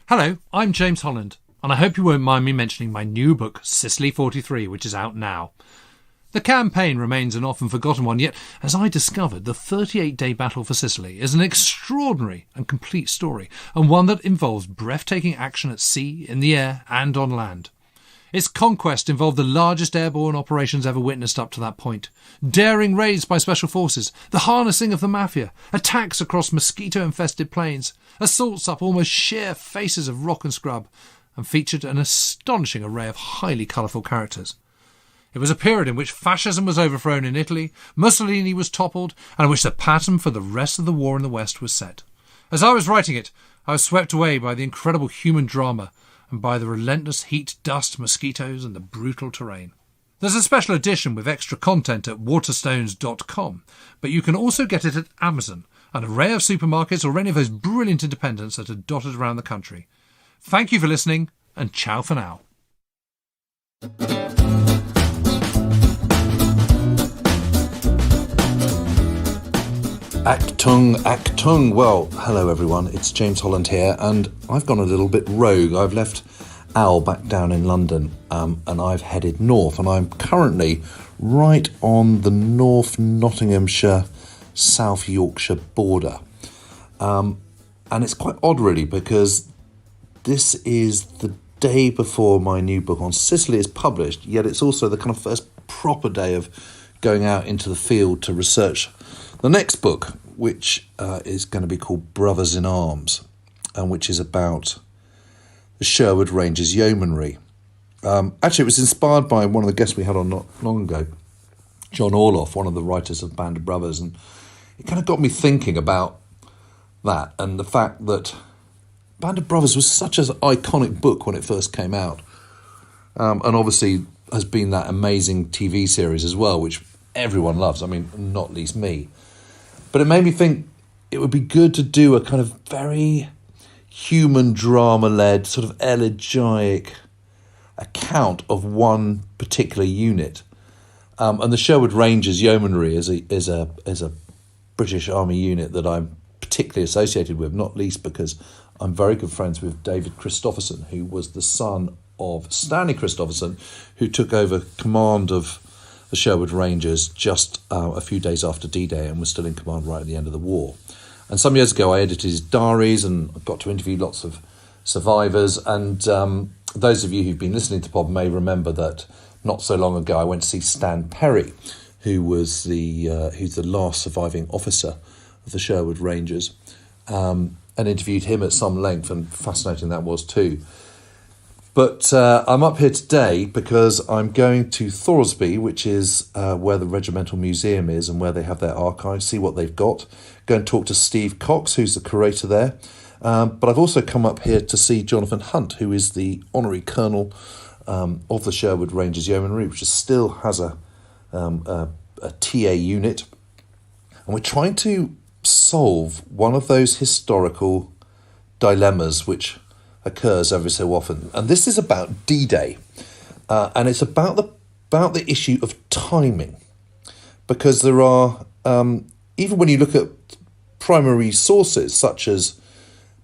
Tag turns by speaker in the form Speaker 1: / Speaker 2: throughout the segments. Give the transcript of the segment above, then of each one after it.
Speaker 1: Hello, I'm James Holland, and I hope you won't mind me mentioning my new book, Sicily 43, which is out now. The campaign remains an often forgotten one, yet, as I discovered, the 38-day battle for Sicily is an extraordinary and complete story, and one that involves breathtaking action at sea, in the air, and on land. Its conquest involved the largest airborne operations ever witnessed up to that point. Daring raids by special forces, the harnessing of the mafia, attacks across mosquito-infested plains, assaults up almost sheer faces of rock and scrub, and featured an astonishing array of highly colourful characters. It was a period in which fascism was overthrown in Italy, Mussolini was toppled, and in which the pattern for the rest of the war in the West was set. As I was writing it, I was swept away by the incredible human drama and by the relentless heat, dust, mosquitoes and the brutal terrain. There's a special edition with extra content at waterstones.com, but you can also get it at Amazon, an array of supermarkets or any of those brilliant independents that are dotted around the country. Thank you for listening, and ciao for now.
Speaker 2: Actung. Well, hello everyone, it's James Holland here, and I've gone a little bit rogue. I've left Al back down in London, and I've headed north, and I'm currently right on the North Nottinghamshire, South Yorkshire border. And it's quite odd really, because this is the day before my new book on Sicily is published, yet it's also the kind of first proper day of going out into the field to research the next book, which is going to be called Brothers in Arms, and which is about the Sherwood Rangers yeomanry. Actually, it was inspired by one of the guests we had on not long ago, John Orloff, one of the writers of Band of Brothers, and it kind of got me thinking about that and the fact that Band of Brothers was such an iconic book when it first came out, and obviously has been that amazing TV series as well, which everyone loves, I mean, not least me. But it made me think it would be good to do a kind of very human drama-led, sort of elegiac account of one particular unit. And the Sherwood Rangers yeomanry is a British Army unit that I'm particularly associated with, not least because I'm very good friends with David Christopherson, who was the son of Stanley Christopherson, who took over command of the Sherwood Rangers just a few days after D-Day and was still in command right at the end of the war. And some years ago I edited his diaries and got to interview lots of survivors, and those of you who've been listening to Pod may remember that not so long ago I went to see Stan Perry, who's the last surviving officer of the Sherwood Rangers, and interviewed him at some length, and fascinating that was too. But I'm up here today because I'm going to Thoresby, which is where the Regimental Museum is and where they have their archives, see what they've got. Go and talk to Steve Cox, who's the curator there. But I've also come up here to see Jonathan Hunt, who is the honorary colonel of the Sherwood Rangers Yeomanry, which still has a TA unit. And we're trying to solve one of those historical dilemmas which occurs every so often, and this is about D-Day, and it's about the issue of timing, because there are even when you look at primary sources such as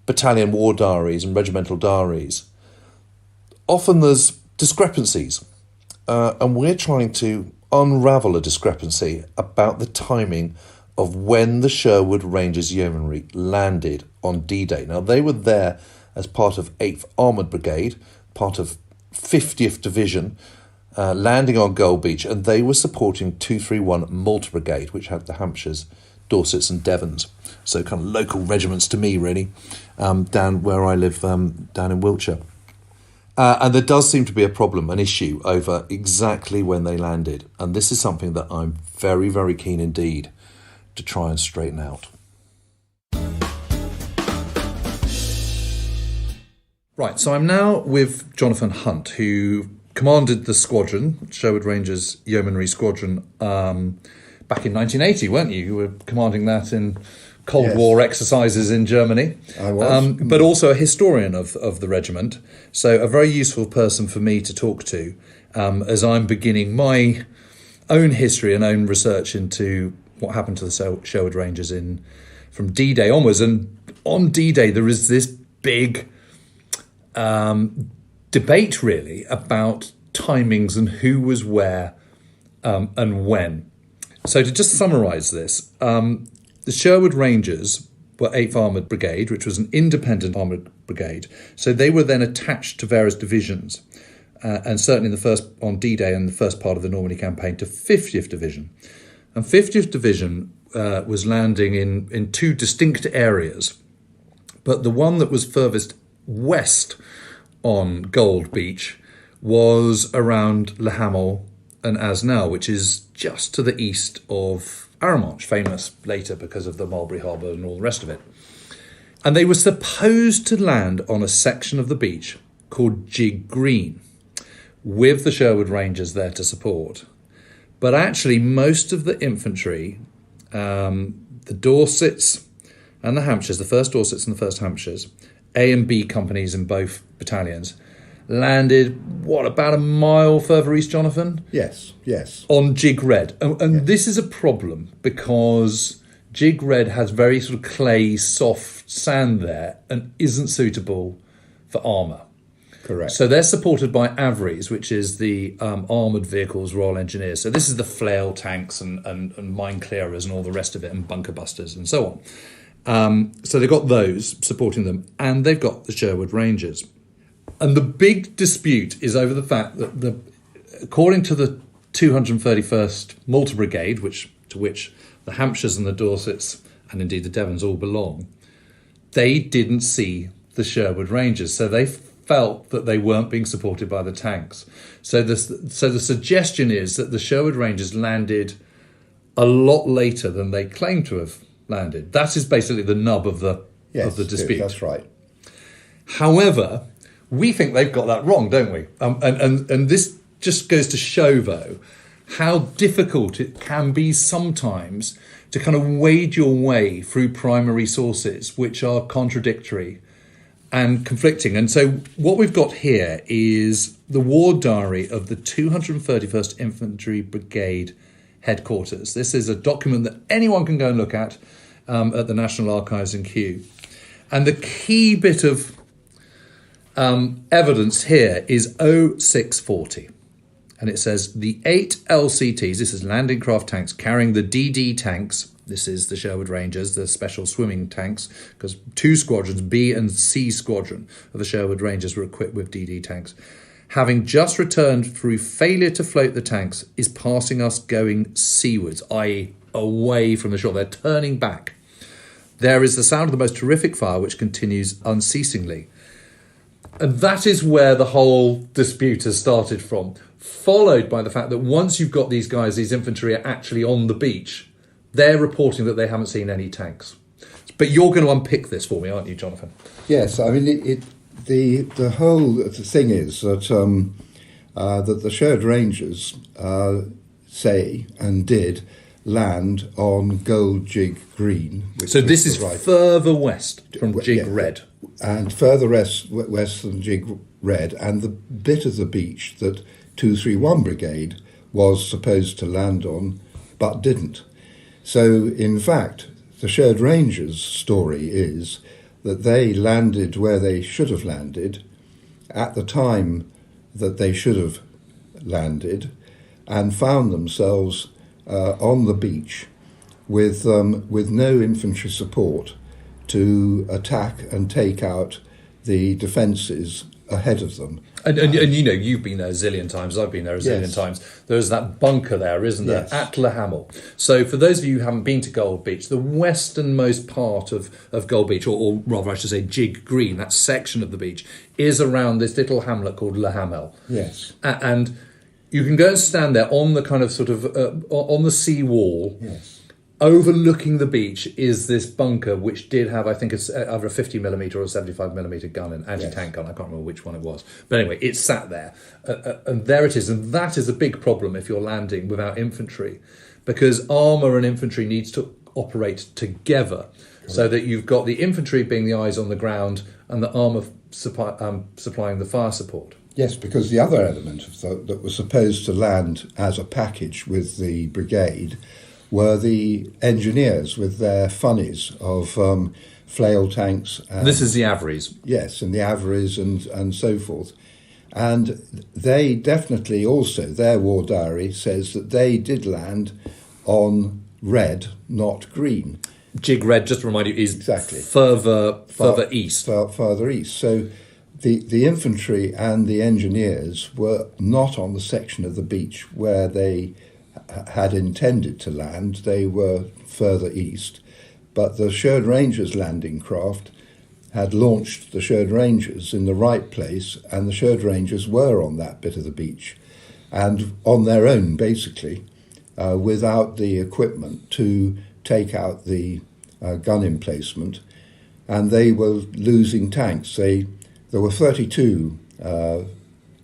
Speaker 2: battalion war diaries and regimental diaries, often there's discrepancies, and we're trying to unravel a discrepancy about the timing of when the Sherwood Rangers Yeomanry landed on D-Day. Now, they were there as part of 8th Armoured Brigade, part of 50th Division, landing on Gold Beach, and they were supporting 231 Malta Brigade, which had the Hampshires, Dorsets and Devons. So kind of local regiments to me, really, down where I live, down in Wiltshire. And there does seem to be a problem, an issue, over exactly when they landed. And this is something that I'm very, very keen indeed to try and straighten out. Right, so I'm now with Jonathan Hunt, who commanded the squadron, Sherwood Rangers Yeomanry Squadron, back in 1980, weren't you? You were commanding that in Cold War exercises in Germany.
Speaker 3: I was.
Speaker 2: But also a historian of the regiment, so a very useful person for me to talk to as I'm beginning my own history and own research into what happened to the Sherwood Rangers from D-Day onwards. And on D-Day, there is this big debate, really, about timings and who was where and when. So to just summarise this, the Sherwood Rangers were 8th Armoured Brigade, which was an independent armoured brigade. So they were then attached to various divisions, and certainly on D-Day and the first part of the Normandy campaign, to 50th Division. And 50th Division was landing in two distinct areas, but the one that was furthest west on Gold Beach was around Le Hamel and Asnel, which is just to the east of Arromanches, famous later because of the Mulberry Harbour and all the rest of it. And they were supposed to land on a section of the beach called Jig Green, with the Sherwood Rangers there to support. But actually, most of the infantry, the Dorsets and the Hampshires, the 1st Dorsets and the 1st Hampshires, A and B companies in both battalions, landed, about a mile further east, Jonathan?
Speaker 3: Yes.
Speaker 2: On Jig Red. And this is a problem because Jig Red has very sort of clay, soft sand there and isn't suitable for armour.
Speaker 3: Correct.
Speaker 2: So they're supported by AVREs, which is the Armoured Vehicles Royal Engineers. So this is the flail tanks and mine clearers and all the rest of it, and bunker busters and so on. So they've got those supporting them, and they've got the Sherwood Rangers. And the big dispute is over the fact that, according to the 231st Malta Brigade, to which the Hampshires and the Dorsets, and indeed the Devons, all belong, they didn't see the Sherwood Rangers. So they felt that they weren't being supported by the tanks. So the suggestion is that the Sherwood Rangers landed a lot later than they claim to have landed. That is basically the nub of the dispute.
Speaker 3: That's right.
Speaker 2: However, we think they've got that wrong, don't we? And this just goes to show, though, how difficult it can be sometimes to kind of wade your way through primary sources which are contradictory and conflicting. And so what we've got here is the war diary of the 231st Infantry Brigade headquarters. This is a document that anyone can go and look at the National Archives in Kew. And the key bit of evidence here is 0640. And it says the 8 LCTs, this is landing craft tanks, carrying the DD tanks. This is the Sherwood Rangers, the special swimming tanks, because 2 squadrons, B and C squadron of the Sherwood Rangers, were equipped with DD tanks. Having just returned through failure to float the tanks, is passing us going seawards, i.e. away from the shore. They're turning back. There is the sound of the most terrific fire, which continues unceasingly. And that is where the whole dispute has started from, followed by the fact that once you've got these guys, these infantry are actually on the beach, they're reporting that they haven't seen any tanks. But you're going to unpick this for me, aren't you, Jonathan?
Speaker 3: Yes, I mean, the whole thing is that that the Sherwood Rangers say and did land on Gold Jig Green.
Speaker 2: So this is further west from Jig Red.
Speaker 3: And further west than Jig Red, and the bit of the beach that 231 Brigade was supposed to land on, but didn't. So, in fact, the Sherwood Rangers' story is that they landed where they should have landed at the time that they should have landed, and found themselves on the beach with no infantry support to attack and take out the defences ahead of them.
Speaker 2: And you know, you've been there a zillion times, I've been there a zillion times. There's that bunker there, isn't there, at Le Hamel. So for those of you who haven't been to Gold Beach, the westernmost part of Gold Beach, or rather I should say Jig Green, that section of the beach, is around this little hamlet called Le Hamel.
Speaker 3: Yes.
Speaker 2: And you can go and stand there on the kind of sort of, on the sea wall.
Speaker 3: Yes.
Speaker 2: Overlooking the beach is this bunker, which did have, I think it's either a 50mm or a 75mm gun, an anti-tank gun. I can't remember which one it was. But anyway, it sat there. And there it is. And that is a big problem if you're landing without infantry, because armour and infantry needs to operate together. So that you've got the infantry being the eyes on the ground and the armour supplying the fire support.
Speaker 3: Yes, because the other element that was supposed to land as a package with the brigade were the engineers with their funnies of flail tanks. And,
Speaker 2: this is the Averies.
Speaker 3: yes, and the Averies and so forth. And they definitely also, their war diary says that they did land on red, not green.
Speaker 2: Jig Red, just to remind you, is
Speaker 3: Exactly.
Speaker 2: further east.
Speaker 3: Farther east. So the infantry and the engineers were not on the section of the beach where they had intended to land. They were further east. But the Sherwood Rangers landing craft had launched the Sherwood Rangers in the right place, and the Sherwood Rangers were on that bit of the beach, and on their own, basically, without the equipment to take out the gun emplacement, and they were losing tanks. There were 32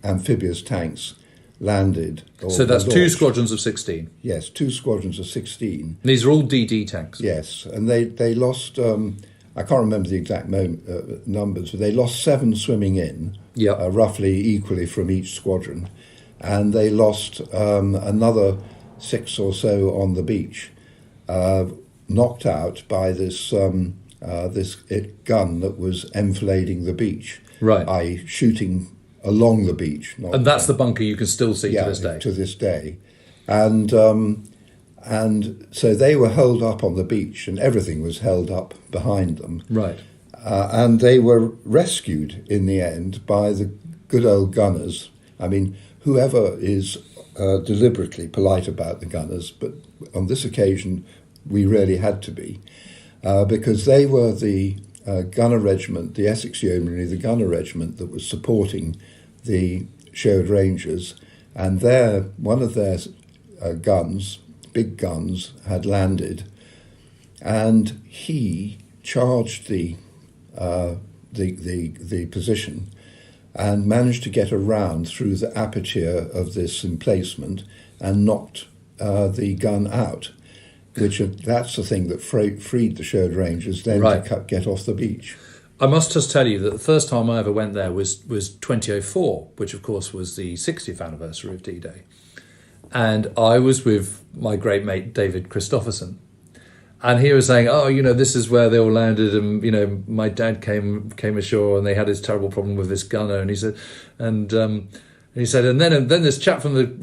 Speaker 3: amphibious tanks landed.
Speaker 2: So that's two squadrons of 16.
Speaker 3: Yes, 2 squadrons of 16.
Speaker 2: These are all DD tanks.
Speaker 3: Yes, and they lost, I can't remember the exact numbers, but they lost 7 swimming in, roughly equally from each squadron, and they lost another 6 or so on the beach, knocked out by this gun that was enfilading the beach,
Speaker 2: right?
Speaker 3: i.e. shooting along the beach.
Speaker 2: And that's the bunker you can still see to this day.
Speaker 3: To this day. And so they were held up on the beach, and everything was held up behind them.
Speaker 2: Right.
Speaker 3: And they were rescued in the end by the good old gunners. I mean, whoever is deliberately polite about the gunners, but on this occasion we really had to be, because they were the gunner regiment, the Essex Yeomanry, the gunner regiment that was supporting the Sherwood Rangers, and one of their guns, big guns, had landed, and he charged the position and managed to get around through the aperture of this emplacement and knocked the gun out. That's the thing that freed the Sherwood Rangers then to get off the beach.
Speaker 2: I must just tell you that the first time I ever went there was 2004, which of course was the 60th anniversary of D-Day. And I was with my great mate David Christopherson. And he was saying, this is where they all landed, and my dad came ashore, and they had this terrible problem with this gunner. And he said, and then this chap from the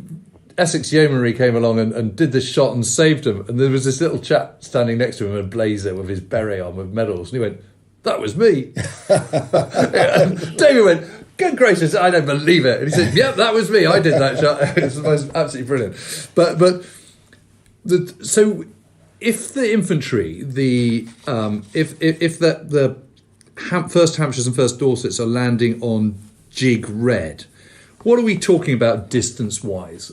Speaker 2: Essex Yeomanry came along and did this shot and saved him. And there was this little chap standing next to him in a blazer with his beret on with medals. And he went, "That was me." And David went, "Good gracious, I don't believe it." And he said, "Yep, that was me. I did that shot." It was absolutely brilliant. So if the infantry, if the First Hampshires and First Dorsets are landing on Jig Red, what are we talking about distance-wise?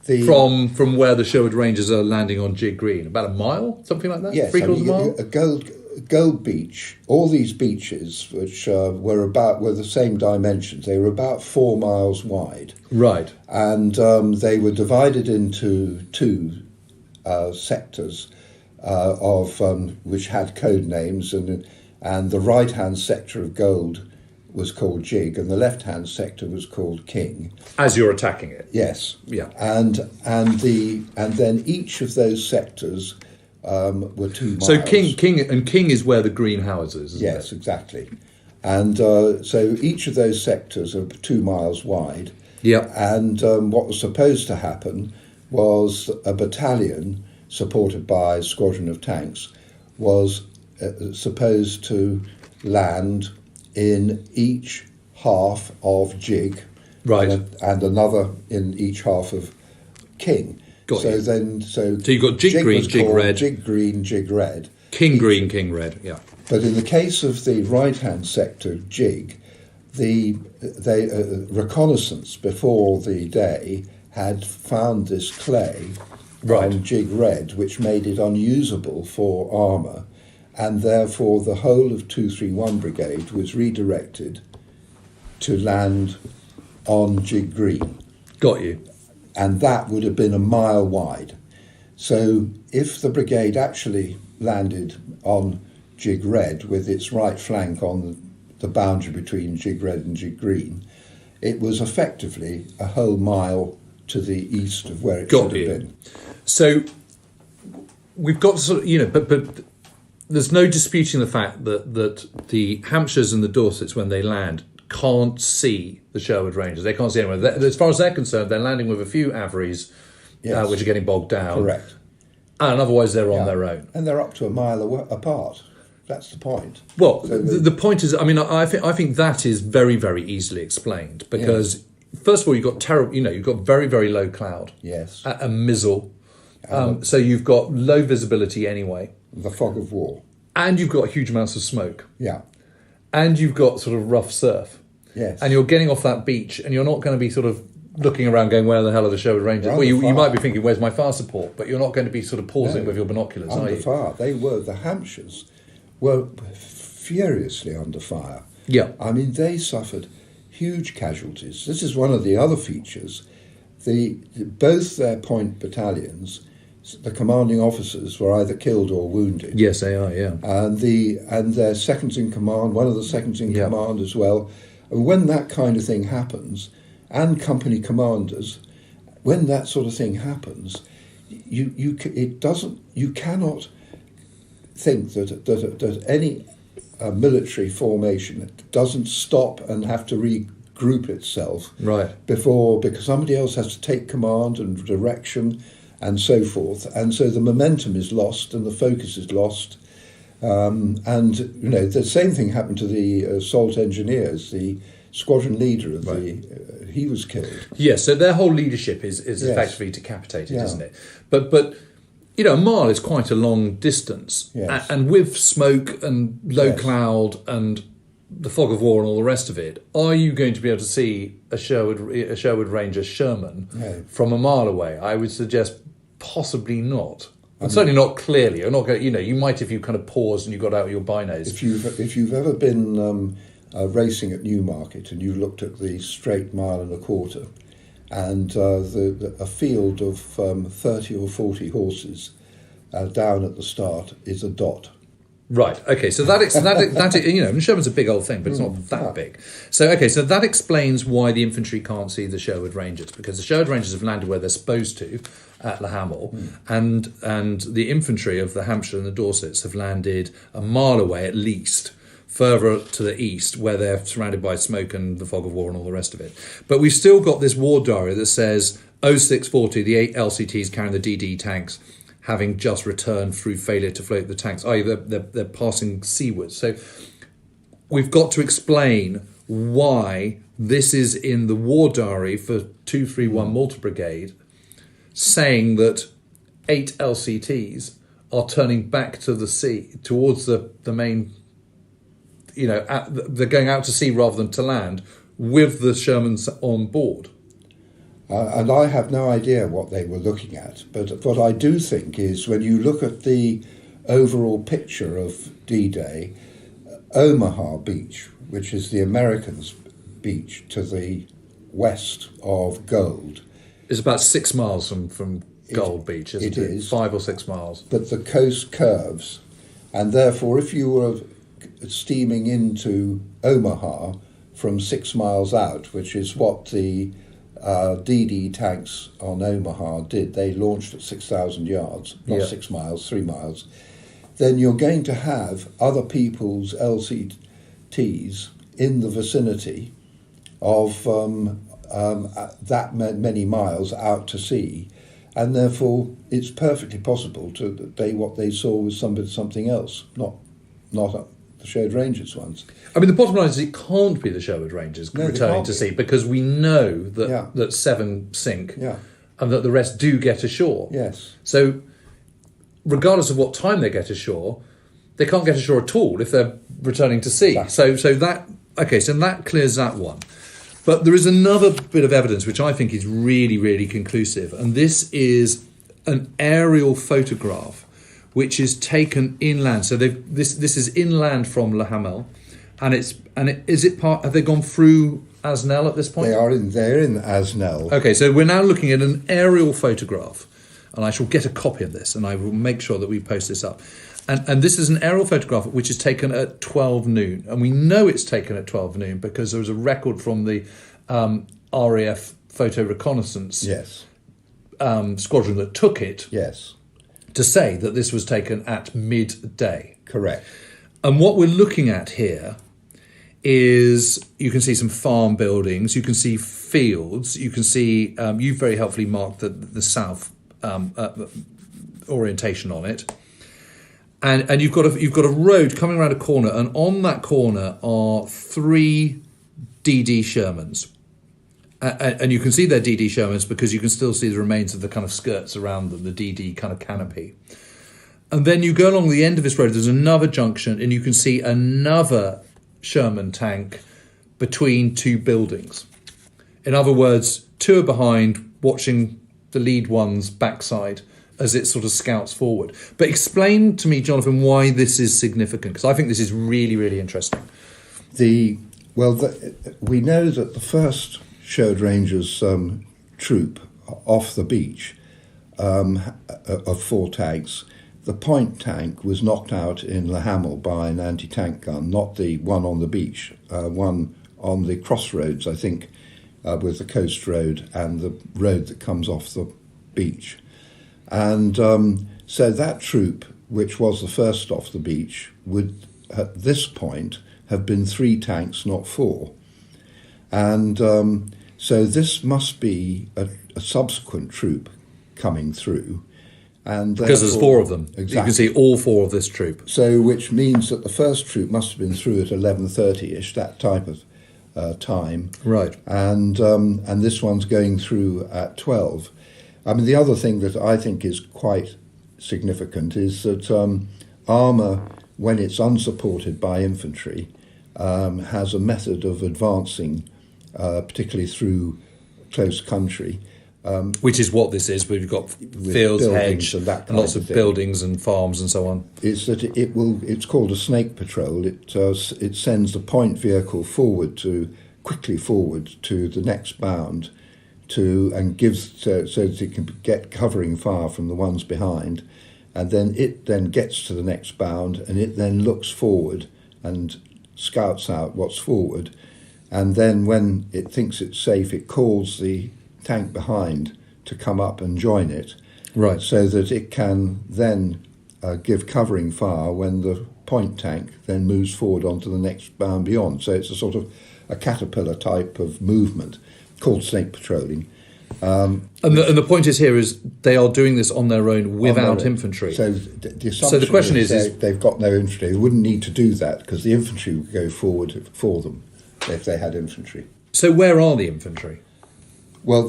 Speaker 2: From where the Sherwood Rangers are landing on Jig Green? About a mile? Something like that?
Speaker 3: Yes.
Speaker 2: 3/4 mile?
Speaker 3: A Gold Beach, all these beaches, which were the same dimensions, they were about 4 miles wide.
Speaker 2: Right.
Speaker 3: And they were divided into 2 sectors which had code names, and the right-hand sector of Gold was called Jig, and the left-hand sector was called King.
Speaker 2: As you're attacking it.
Speaker 3: Yes.
Speaker 2: Yeah.
Speaker 3: And then each of those sectors were 2 miles.
Speaker 2: So King is where the green house is, isn't
Speaker 3: yes,
Speaker 2: it?
Speaker 3: exactly. And so each of those sectors are 2 miles wide.
Speaker 2: Yeah.
Speaker 3: And what was supposed to happen was a battalion, supported by a squadron of tanks, was supposed to land in each half of Jig,
Speaker 2: right,
Speaker 3: and another in each half of King. So
Speaker 2: you've got Jig Green, Jig Red,
Speaker 3: Jig Green, Jig Red,
Speaker 2: King Green, King Red. Yeah.
Speaker 3: But in the case of the right-hand sector, Jig, the reconnaissance before the day had found this clay on Jig Red, which made it unusable for armour, and therefore the whole of 231 Brigade was redirected to land on Jig Green.
Speaker 2: Got you.
Speaker 3: And that would have been a mile wide. So if the brigade actually landed on Jig Red with its right flank on the boundary between Jig Red and Jig Green, it was effectively a whole mile to the east of where it should have been.
Speaker 2: So we've got but
Speaker 1: there's no disputing the fact that the Hampshires and the Dorsets, when they land, can't see the Sherwood Rangers. They can't see anyone. As far as they're concerned, they're landing with a few Averys,
Speaker 3: Yes.
Speaker 1: which are getting bogged down.
Speaker 3: Correct.
Speaker 1: And otherwise they're on their own.
Speaker 3: And they're up to a mile apart. That's the point.
Speaker 1: Well,
Speaker 3: So
Speaker 1: the point is, I mean, I think that is very, very easily explained because, first of all, you've got very, very low cloud.
Speaker 3: Yes.
Speaker 1: A mizzle. So you've got low visibility anyway.
Speaker 3: The fog of war.
Speaker 1: And you've got huge amounts of smoke.
Speaker 3: Yeah.
Speaker 1: And you've got sort of rough surf.
Speaker 3: Yes.
Speaker 1: And you're getting off that beach and you're not going to be sort of looking around going, where the hell are the Sherwood Rangers? Well, you might be thinking, where's my fire support? But you're not going to be sort of pausing with your binoculars, are
Speaker 3: Under
Speaker 1: you?
Speaker 3: fire. The Hampshires were furiously under fire.
Speaker 1: Yeah.
Speaker 3: I mean, they suffered huge casualties. This is one of the other features. Both their point battalions, the commanding officers were either killed or wounded.
Speaker 1: Yes, they are, yeah.
Speaker 3: And their seconds in command, one of the seconds in command as well. And when that kind of thing happens, and company commanders, when that sort of thing happens, you cannot think that any military formation doesn't stop and have to regroup itself because somebody else has to take command and direction and so forth, and so the momentum is lost and the focus is lost. And the same thing happened to the assault engineers. The squadron leader of he was killed.
Speaker 1: Yes, so their whole leadership is effectively decapitated, isn't it? But a mile is quite a long distance, and with smoke and low cloud and the fog of war and all the rest of it, are you going to be able to see a Sherwood Ranger Sherman from a mile away? I would suggest possibly not. And certainly not clearly. You're not going. You might if you kind of paused and you got out your binos.
Speaker 3: If you've ever been racing at Newmarket and you looked at the straight mile and a quarter, and a field of 30 or 40 horses down at the start is a dot.
Speaker 1: Right. Okay. So that and Sherman's a big old thing, but it's not that big. So that explains why the infantry can't see the Sherwood Rangers, because the Sherwood Rangers have landed where they're supposed to at La Hamel, and the infantry of the Hampshire and the Dorsets have landed a mile away at least, further to the east, where they're surrounded by smoke and the fog of war and all the rest of it. But we've still got this war diary that says 0640, the 8 LCTs carrying the DD tanks, having just returned through failure to float the tanks, i.e. they're passing seawards. So we've got to explain why this is in the war diary for 231 Malta Brigade, saying that 8 LCTs are turning back to the sea, towards the main, they're going out to sea rather than to land, with the Shermans on board.
Speaker 3: And I have no idea what they were looking at, but what I do think is when you look at the overall picture of D-Day, Omaha Beach, which is the Americans' beach to the west of Gold.
Speaker 1: It's about 6 miles from Gold Beach, isn't it? It is. 5 or 6 miles.
Speaker 3: But the coast curves, and therefore if you were steaming into Omaha from 6 miles out, which is what the DD tanks on Omaha did, they launched at 6,000 yards, not 6 miles, 3 miles, then you're going to have other people's LCTs in the vicinity of that many miles out to sea, and therefore it's perfectly possible what they saw was something else, not the Sherwood Rangers ones.
Speaker 1: I mean, the bottom line is it can't be the Sherwood Rangers returning to sea, because we know that 7 sink and that the rest do get ashore.
Speaker 3: Yes.
Speaker 1: So regardless of what time they get ashore, they can't get ashore at all if they're returning to sea. Exactly. So that clears that one. But there is another bit of evidence which I think is really, really conclusive, and this is an aerial photograph which is taken inland. So this is inland from La Hamel, and have they gone through Asnell at this point?
Speaker 3: They're in Asnell.
Speaker 1: Okay, so we're now looking at an aerial photograph, and I shall get a copy of this, and I will make sure that we post this up. And this is an aerial photograph which is taken at 12 noon, and we know it's taken at 12 noon because there was a record from the RAF photo reconnaissance squadron that took it.
Speaker 3: Yes.
Speaker 1: to say that this was taken at midday.
Speaker 3: Correct.
Speaker 1: And what we're looking at here is, you can see some farm buildings, you can see fields, you can see, you've very helpfully marked the south orientation on it. And you've got a road coming around a corner, and on that corner are 3 DD Shermans. And you can see they're DD Shermans because you can still see the remains of the kind of skirts around them, the DD kind of canopy. And then you go along the end of this road, there's another junction, and you can see another Sherman tank between 2 buildings. In other words, 2 are behind, watching the lead one's backside as it sort of scouts forward. But explain to me, Jonathan, why this is significant, because I think this is really, really interesting.
Speaker 3: We know that the first Sherwood Rangers troop off the beach of 4 tanks, the point tank was knocked out in Le Hamel by an anti-tank gun, not the one on the beach, one on the crossroads, I think, with the coast road and the road that comes off the beach. And so that troop, which was the first off the beach, would at this point have been 3 tanks, not 4. And so this must be a subsequent troop coming through. And
Speaker 1: because there's 4 of them.
Speaker 3: Exactly.
Speaker 1: You can see all 4 of this troop.
Speaker 3: So which means that the first troop must have been through at 11:30ish, that type of time.
Speaker 1: Right.
Speaker 3: And this one's going through at 12. I mean, the other thing that I think is quite significant is that armour, when it's unsupported by infantry, has a method of advancing, particularly through close country.
Speaker 1: Which is what this is. We've got fields, hedge, and lots of buildings and farms and so on.
Speaker 3: Is that it's called a snake patrol. It sends the point vehicle quickly forward to the next bound, and gives so that it can get covering fire from the ones behind, and then it gets to the next bound, and it then looks forward and scouts out what's forward, and then when it thinks it's safe, it calls the tank behind to come up and join it,
Speaker 1: right? So
Speaker 3: that it can then give covering fire when the point tank then moves forward onto the next bound beyond. So it's a sort of a caterpillar type of movement called snake patrolling.
Speaker 1: And the point is here is they are doing this on their own without infantry.
Speaker 3: So the
Speaker 1: question is
Speaker 3: they've got no infantry. They wouldn't need to do that because the infantry would go forward for them if they had infantry.
Speaker 1: So where are the infantry?
Speaker 3: Well,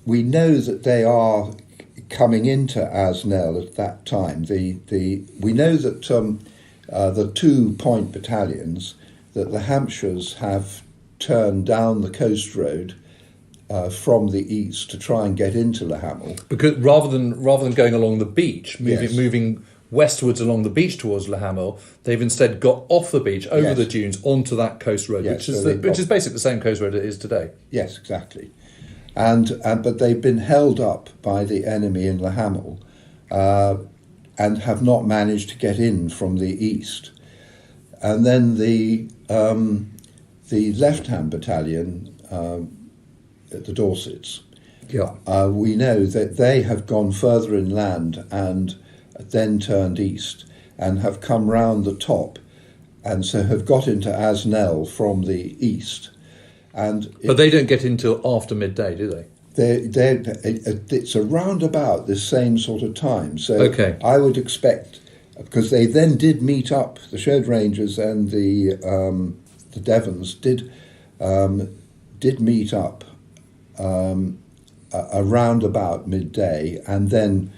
Speaker 3: we know that they are coming into Asnell at that time. We know that the 2 point battalions, that the Hampshires have turned down the coast road from the east to try and get into Le Hamel.
Speaker 1: Because rather than going along the beach, moving
Speaker 3: Yes.
Speaker 1: westwards along the beach towards Le Hamel, they've instead got off the beach, over
Speaker 3: Yes.
Speaker 1: the dunes, onto that coast road,
Speaker 3: Yes,
Speaker 1: which is basically the same coast road it is today.
Speaker 3: Yes, exactly. But they've been held up by the enemy in Le Hamel and have not managed to get in from the east. And then the left-hand battalion, the Dorsets, we know that they have gone further inland and then turned east and have come round the top, and so have got into Asnell from the east.
Speaker 1: But they don't get into after midday, do they?
Speaker 3: It's around about the same sort of time. So
Speaker 1: okay.
Speaker 3: I would expect, because they then did meet up, the Sherwood Rangers and the Devons did meet up around about midday, and then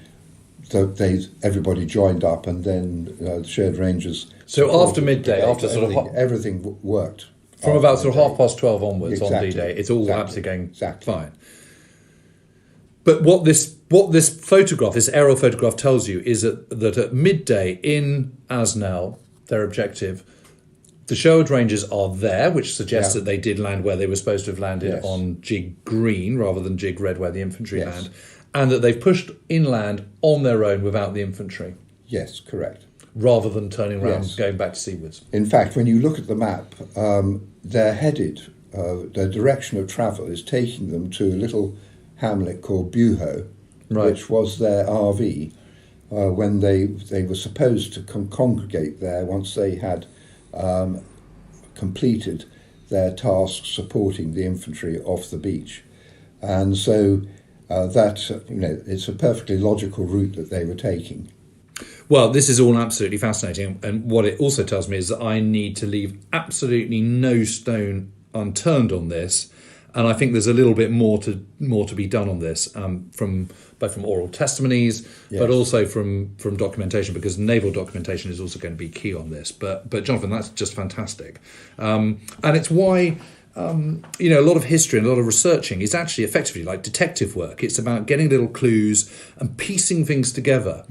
Speaker 3: everybody joined up, and then the Sherwood Rangers.
Speaker 1: So after midday, after
Speaker 3: everything worked.
Speaker 1: From about sort of 12:30 onwards
Speaker 3: exactly.
Speaker 1: on D-Day, it's all absolutely going
Speaker 3: exactly.
Speaker 1: fine. But what this photograph, this aerial photograph, tells you is that at midday in Asnell, their objective, the Sherwood Rangers are there, which suggests that they did land where they were supposed to have landed on Jig Green rather than Jig Red, where the infantry land, and that they've pushed inland on their own without the infantry.
Speaker 3: Yes, correct.
Speaker 1: Rather than turning around and going back to seawards.
Speaker 3: In fact, when you look at the map, they're headed, their direction of travel is taking them to a little hamlet called Buho, which was their RV. when they were supposed to congregate there once they had completed their tasks supporting the infantry off the beach. And so it's a perfectly logical route that they were taking.
Speaker 1: Well, this is all absolutely fascinating, and what it also tells me is that I need to leave absolutely no stone unturned on this, and I think there's a little bit more to be done on this, from oral testimonies, yes, but also from documentation, because naval documentation is also going to be key on this. But Jonathan, that's just fantastic, and it's why. A lot of history and a lot of researching is actually effectively like detective work. It's about getting little clues and piecing things together.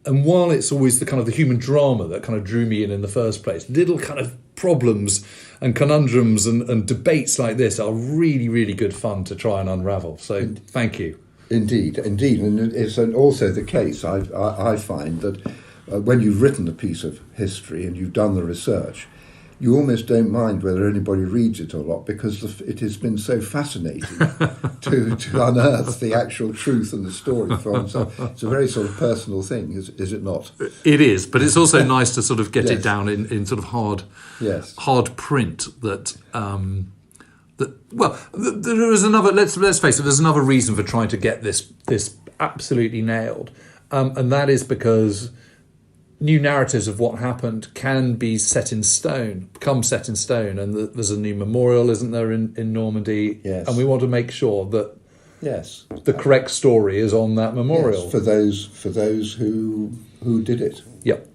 Speaker 1: And while it's always the kind of the human drama that kind of drew me in the first place, little kind of problems and conundrums and debates like this are really, really good fun to try and unravel. So thank you.
Speaker 3: Indeed. And it's also the case, I find, that when you've written a piece of history and you've done the research, you almost don't mind whether anybody reads it or not, because it has been so fascinating to unearth the actual truth and the story from. So it's a very sort of personal thing, is it not?
Speaker 1: It is, but it's also nice to sort of get it down in sort of hard print that. There is another. Let's face it. There's another reason for trying to get this absolutely nailed, and that is because new narratives of what happened can become set in stone, and there's a new memorial, isn't there, in Normandy?
Speaker 3: Yes.
Speaker 1: And we want to make sure that the correct story is on that memorial.
Speaker 3: Yes, for those who did it.
Speaker 1: Yep.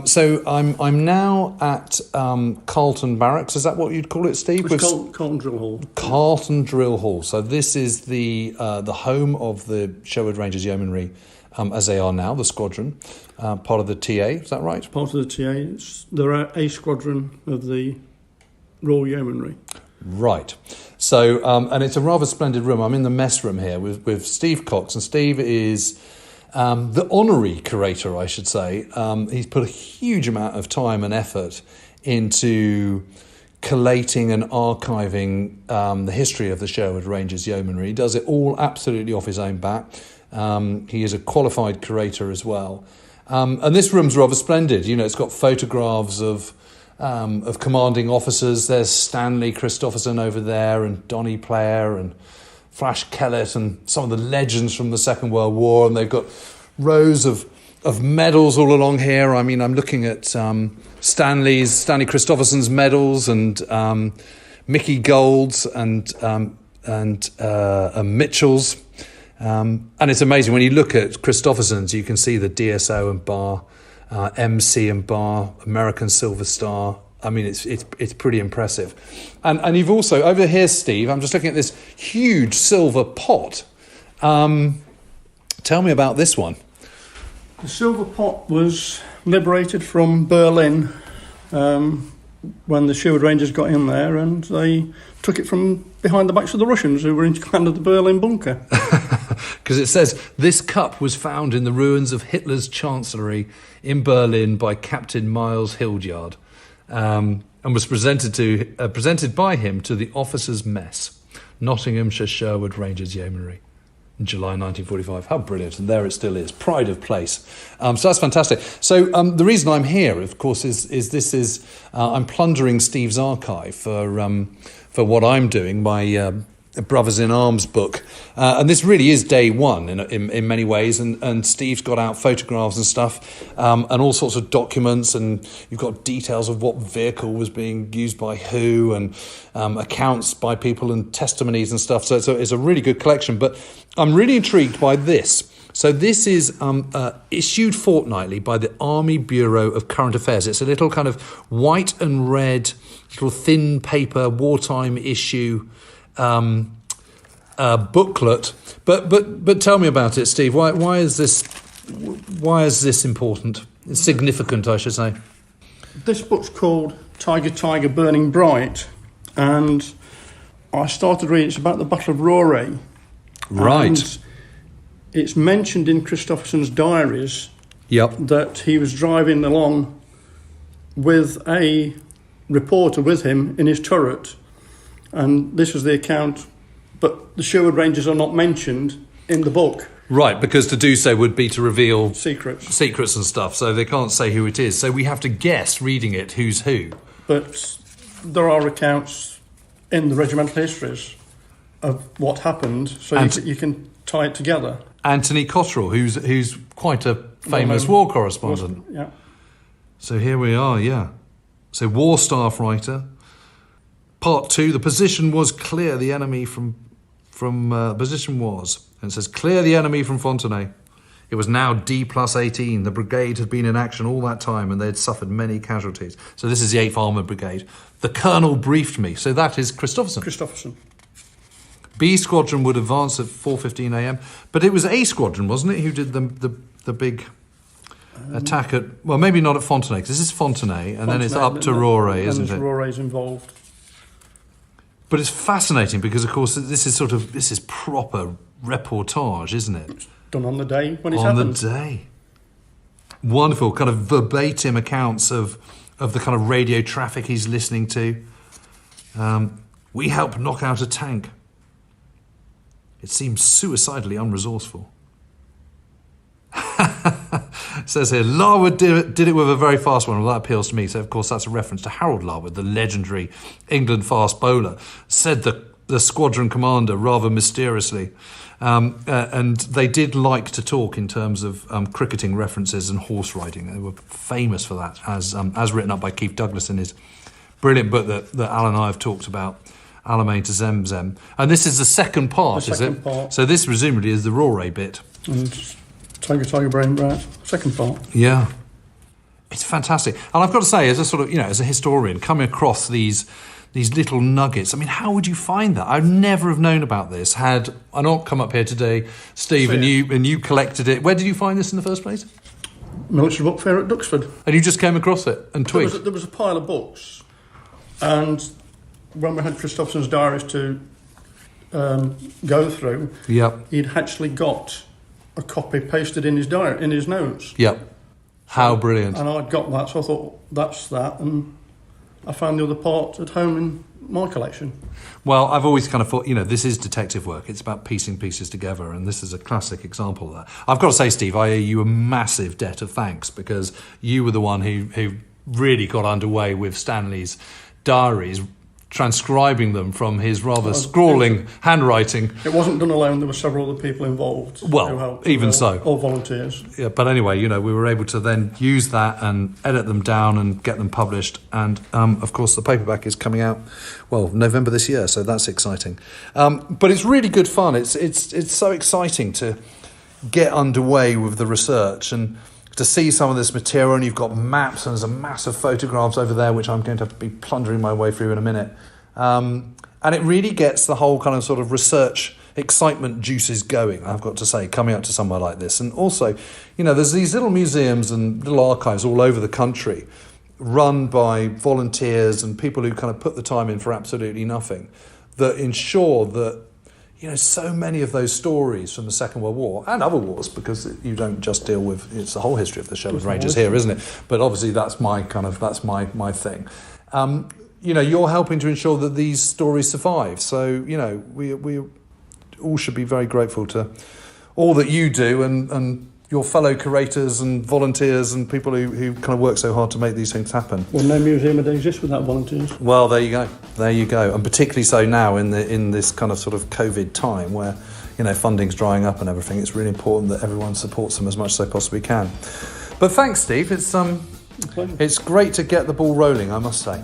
Speaker 1: So I'm now at Carlton Barracks. Is that what you'd call it, Steve?
Speaker 4: It's Carlton Drill Hall.
Speaker 1: Carlton Drill Hall. So this is the home of the Sherwood Rangers Yeomanry, as they are now, the squadron, part of the TA. Is that right?
Speaker 4: It's part of the TA. They're a squadron of the Royal Yeomanry. Right.
Speaker 1: So and it's a rather splendid room. I'm in the mess room here with Steve Cox, and Steve is the honorary curator, I should say. He's put a huge amount of time and effort into collating and archiving the history of the Sherwood Rangers Yeomanry. He does it all absolutely off his own bat. He is a qualified curator as well. And this room's rather splendid. You know, it's got photographs of commanding officers. There's Stanley Christopherson over there, and Donny Player, and Flash Kellett, and some of the legends from the Second World War, and they've got rows of medals all along here. I mean, I'm looking at Stanley Christopherson's medals, and Mickey Gold's, and Mitchell's, and it's amazing when you look at Christopherson's. You can see the DSO and bar, MC and bar, American Silver Star. I mean, it's pretty impressive. And you've also, over here, Steve, I'm just looking at this huge silver pot. Tell me about this one.
Speaker 4: The silver pot was liberated from Berlin when the Sherwood Rangers got in there, and they took it from behind the backs of the Russians, who were in command of the Berlin bunker.
Speaker 1: Because it says, this cup was found in the ruins of Hitler's chancellery in Berlin by Captain Miles Hildyard. And was presented by him to the officers' mess, Nottinghamshire Sherwood Rangers Yeomanry, in July 1945. How brilliant. And there it still is. Pride of place. So that's fantastic. So the reason I'm here, of course, is I'm plundering Steve's archive for what I'm doing, my Brothers in Arms book. And this really is day one in many ways. And Steve's got out photographs and stuff, and all sorts of documents. And you've got details of what vehicle was being used by who, and accounts by people and testimonies and stuff. So it's a really good collection. But I'm really intrigued by this. So this is issued fortnightly by the Army Bureau of Current Affairs. It's a little kind of white and red, little thin paper wartime issue booklet, but tell me about it, Steve. Why is this important? It's significant, I should say.
Speaker 4: This book's called Tiger, Tiger, Burning Bright, and I started reading. It's about the Battle of Roré.
Speaker 1: Right.
Speaker 4: And it's mentioned in Christopherson's diaries.
Speaker 1: Yep.
Speaker 4: That he was driving along with a reporter with him in his turret, and this is the account, but the Sherwood Rangers are not mentioned in the book.
Speaker 1: Right, because to do so would be to reveal
Speaker 4: Secrets
Speaker 1: and stuff, so they can't say who it is. So we have to guess, reading it, who's who.
Speaker 4: But there are accounts in the regimental histories of what happened, so you can tie it together.
Speaker 1: Anthony Cottrell, who's quite a famous war correspondent.
Speaker 4: Yeah.
Speaker 1: So here we are, yeah. So war staff writer. Part 2, the position was clear the enemy from position was. And it says, clear the enemy from Fontenay. It was now D+18. The brigade had been in action all that time and they had suffered many casualties. So this is the 8th Armoured Brigade. The colonel briefed me. So that is Christopherson. B Squadron would advance at 4:15 a.m. But it was A Squadron, wasn't it, who did the big attack at... Well, maybe not at Fontenay, because this is Fontenay, and then it's up to Roré, isn't it?
Speaker 4: Roré's involved.
Speaker 1: But it's fascinating because, of course, this is proper reportage, isn't it?
Speaker 4: It's done on the day when it's happened.
Speaker 1: On the day. Wonderful, kind of verbatim accounts of the kind of radio traffic he's listening to. We helped knock out a tank. It seems suicidally unresourceful. It says here, Larwood did it with a very fast one. Well, that appeals to me. So, of course, that's a reference to Harold Larwood, the legendary England fast bowler, said the squadron commander rather mysteriously. And they did like to talk in terms of cricketing references and horse riding. They were famous for that, as written up by Keith Douglas in his brilliant book that Alan and I have talked about, Alamein to Zemzem. And this is the second part, is it?
Speaker 4: Part.
Speaker 1: So this presumably is the Roré bit.
Speaker 4: And Tiger, Brain, Brat, second part.
Speaker 1: Yeah. It's fantastic. And I've got to say, as a sort of, as a historian, coming across these little nuggets, I mean, how would you find that? I'd never have known about this had I not come up here today, Steve, and you collected it. Where did you find this in the first place?
Speaker 4: Military Book Fair at Duxford.
Speaker 1: And you just came across it and twigged?
Speaker 4: There was a pile of books, and when we had Christopherson's diaries to go through, he'd actually got a copy pasted in his diary, in his notes.
Speaker 1: Yep. How brilliant.
Speaker 4: And I'd got that, so I thought, that's that, and I found the other part at home in my collection.
Speaker 1: Well, I've always kind of thought, this is detective work. It's about piecing pieces together, and this is a classic example of that. I've got to say, Steve, I owe you a massive debt of thanks, because you were the one who really got underway with Stanley's diaries, transcribing them from his rather scrawling handwriting.
Speaker 4: It wasn't done alone. There were several other people involved.
Speaker 1: Well,
Speaker 4: who helped,
Speaker 1: even so.
Speaker 4: All volunteers.
Speaker 1: Yeah, but anyway, we were able to then use that and edit them down and get them published. And, of course, the paperback is coming out, November this year, so that's exciting. But it's really good fun. It's so exciting to get underway with the research and to see some of this material, and you've got maps, and there's a mass of photographs over there, which I'm going to be plundering my way through in a minute. And it really gets the whole kind of sort of research excitement juices going, I've got to say, coming up to somewhere like this. And also, there's these little museums and little archives all over the country run by volunteers and people who kind of put the time in for absolutely nothing, that ensure that so many of those stories from the Second World War and other wars, because you don't just deal with, it's the whole history of the Sherwood Rangers here, isn't it? But obviously that's my thing. You're helping to ensure that these stories survive. So, we all should be very grateful to all that you do and your fellow curators and volunteers and people who kind of work so hard to make these things happen.
Speaker 4: Well, no museum would exist without volunteers.
Speaker 1: Well, there you go. And particularly so now in this kind of sort of COVID time where, funding's drying up and everything. It's really important that everyone supports them as much as they possibly can. But thanks, Steve. It's great to get the ball rolling, I must say.